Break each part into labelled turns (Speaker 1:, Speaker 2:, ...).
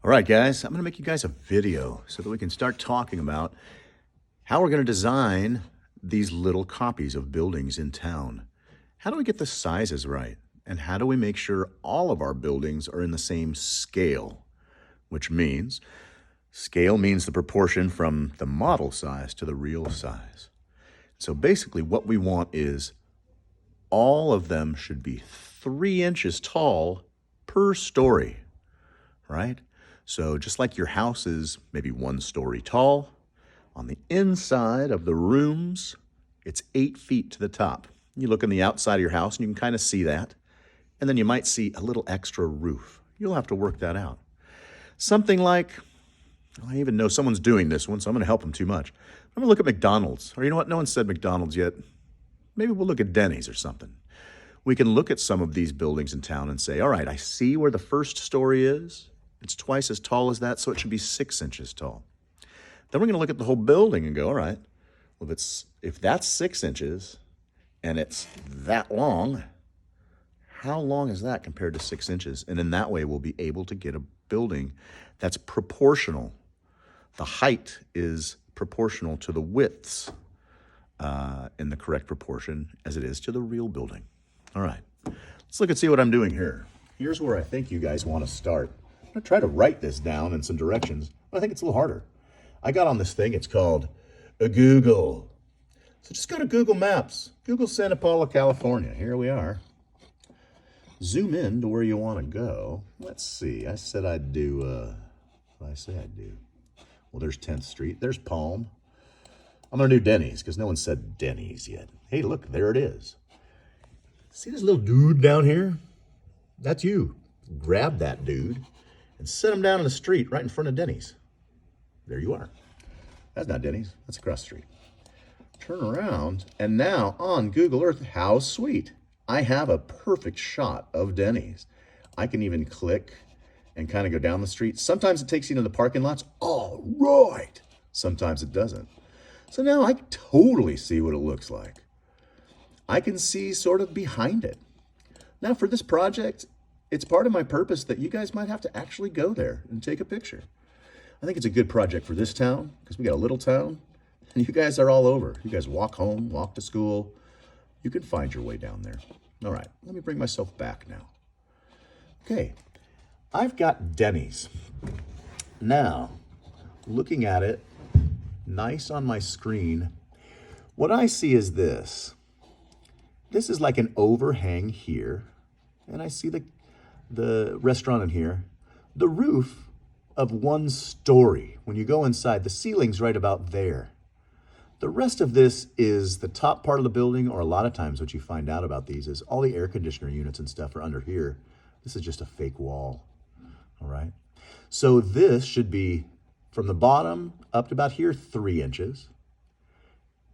Speaker 1: All right, guys, I'm going to make you guys a video so that we can start talking about how we're going to design these little copies of buildings in town. How do we get the sizes right? And how do we make sure all of our buildings are in the same scale? Which means, scale means the proportion from the model size to the real size. So basically what we want is all of them should be 3 inches tall per story, right? So just like your house is maybe 1 story tall, on the inside of the rooms, it's 8 feet to the top. You look on the outside of your house and you can kind of see that. And then you might see a little extra roof. You'll have to work that out. Something like, I even know someone's doing this one, so I'm going to help them too much. I'm going to look at McDonald's. Or you know what? No one said McDonald's yet. Maybe we'll look at Denny's or something. We can look at some of these buildings in town and say, all right, I see where the first story is. It's twice as tall as that, so it should be 6 inches tall. Then we're going to look at the whole building and go, all right, well, if that's 6 inches and it's that long, how long is that compared to 6 inches? And in that way, we'll be able to get a building that's proportional. The height is proportional to the widths in the correct proportion as it is to the real building. All right, let's look and see what I'm doing here. Here's where I think you guys want to start. I'm going to try to write this down in some directions, but I think it's a little harder. I got on this thing, it's called a Google. So just go to Google Maps, Google Santa Paula, California. Here we are. Zoom in to where you want to go. Let's see, I said I'd do, what did I say I'd do? Well, there's 10th Street, there's Palm. I'm going to do Denny's because no one said Denny's yet. Hey, look, there it is. See this little dude down here? That's you. Grab that dude and set him down in the street right in front of Denny's. There you are. That's not Denny's, that's across the street. Turn around, and now on Google Earth, how sweet. I have a perfect shot of Denny's. I can even click and kind of go down the street. Sometimes it takes you to the parking lots. All right. Sometimes it doesn't. So now I totally see what it looks like. I can see sort of behind it. Now for this project, it's part of my purpose that you guys might have to actually go there and take a picture. I think it's a good project for this town because we got a little town and you guys are all over. You guys walk home, walk to school. You can find your way down there. All right, let me bring myself back now. Okay, I've got Denny's. Now, looking at it, nice on my screen, what I see is this. This is like an overhang here, and I see the restaurant in here. The roof of 1 story. When you go inside, the ceiling's right about there. The rest of this is the top part of the building, or a lot of times what you find out about these is all the air conditioner units and stuff are under here. This is just a fake wall, all right? So this should be from the bottom up to about here, 3 inches.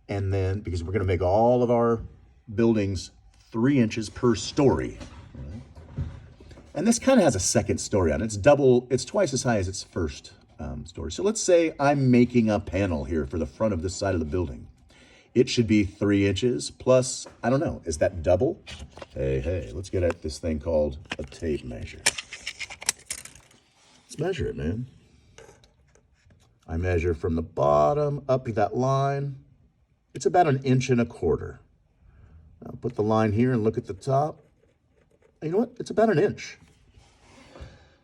Speaker 1: And then, because we're gonna make all of our buildings 3 inches per story, right? And this kind of has a second story on it. It's twice as high as its first story. So let's say I'm making a panel here for the front of this side of the building. It should be 3 inches plus, I don't know, is that double? Hey, let's get at this thing called a tape measure. Let's measure it, man. I measure from the bottom up to that line. It's about 1.25 inches. I'll put the line here and look at the top. You know what? It's about 1 inch.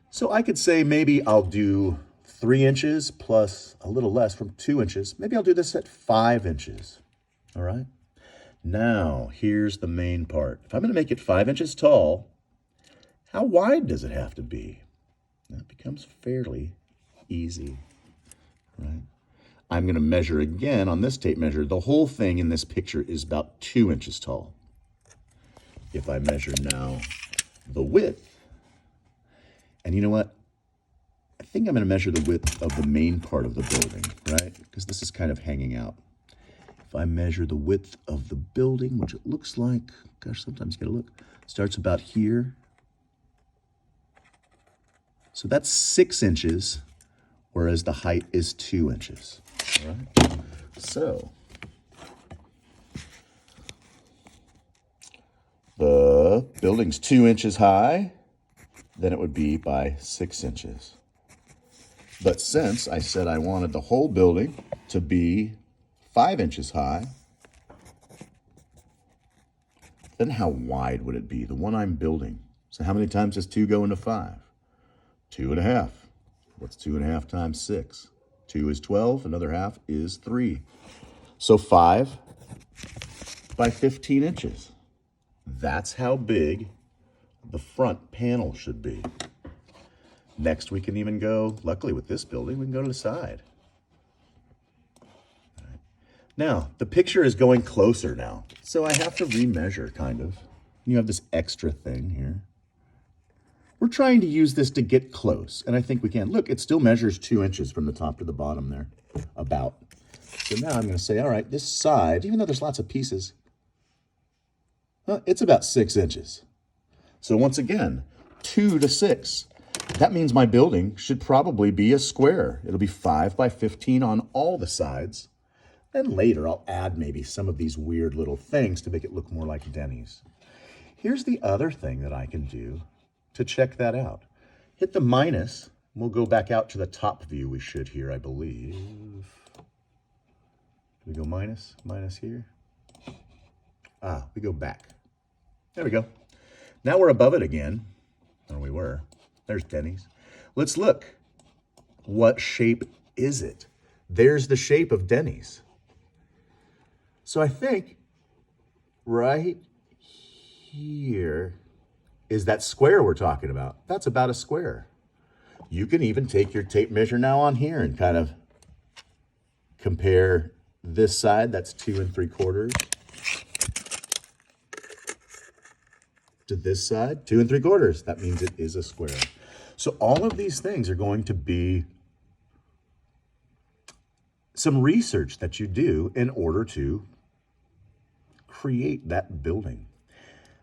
Speaker 1: So I could say maybe I'll do 3 inches plus a little less from 2 inches. Maybe I'll do this at 5 inches. All right. Now, here's the main part. If I'm going to make it 5 inches tall, how wide does it have to be? That becomes fairly easy, right? I'm going to measure again on this tape measure. The whole thing in this picture is about 2 inches tall. If I measure now the width, and you know what? I think I'm going to measure the width of the main part of the building, right? Because this is kind of hanging out. If I measure the width of the building, which it looks like, gosh, sometimes you gotta look, starts about here. So that's 6 inches, whereas the height is 2 inches. All right. So the building's 2 inches high, then it would be by 6 inches. But since I said I wanted the whole building to be 5 inches high, then how wide would it be, the one I'm building? So how many times does 2 go into 5? 2.5. What's 2.5 times 6? 2 is 12, another half is 3. So 5 by 15 inches. That's how big the front panel should be. Next, we can even go, luckily with this building, we can go to the side. Right. Now, the picture is going closer now, so I have to remeasure, kind of. You have this extra thing here. We're trying to use this to get close, and I think we can. Look, it still measures 2 inches from the top to the bottom there, about. So now I'm going to say, all right, this side, even though there's lots of pieces, it's about 6 inches. So once again, 2 to 6. That means my building should probably be a square. It'll be 5 by 15 on all the sides. Then later I'll add maybe some of these weird little things to make it look more like Denny's. Here's the other thing that I can do to check that out. Hit the minus. We'll go back out to the top view we should here, I believe. Do we go minus? Minus here? We go back. There we go. Now we're above it again. Or we were. There's Denny's. Let's look. What shape is it? There's the shape of Denny's. So I think right here is that square we're talking about. That's about a square. You can even take your tape measure now on here and kind of compare this side, that's 2 3/4, to this side, 2 3/4. That means it is a square. So all of these things are going to be some research that you do in order to create that building.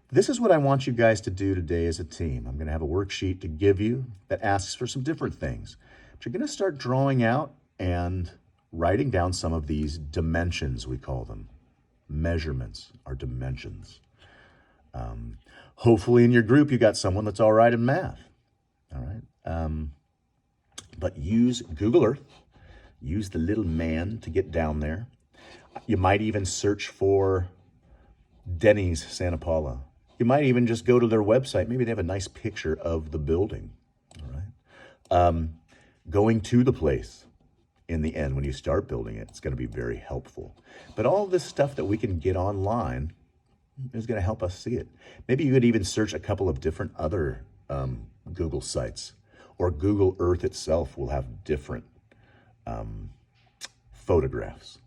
Speaker 1: This is what I want you guys to do today as a team. I'm going to have a worksheet to give you that asks for some different things. But you're going to start drawing out and writing down some of these dimensions, we call them. Measurements are dimensions. Hopefully in your group you got someone that's all right in math. All right. But use Google Earth. Use the little man to get down there. You might even search for Denny's Santa Paula. You might even just go to their website. Maybe they have a nice picture of the building. All right. Going to the place in the end when you start building it, it's going to be very helpful. But all this stuff that we can get online is going to help us see it. Maybe you could even search a couple of different other Google sites, or Google Earth itself will have different photographs.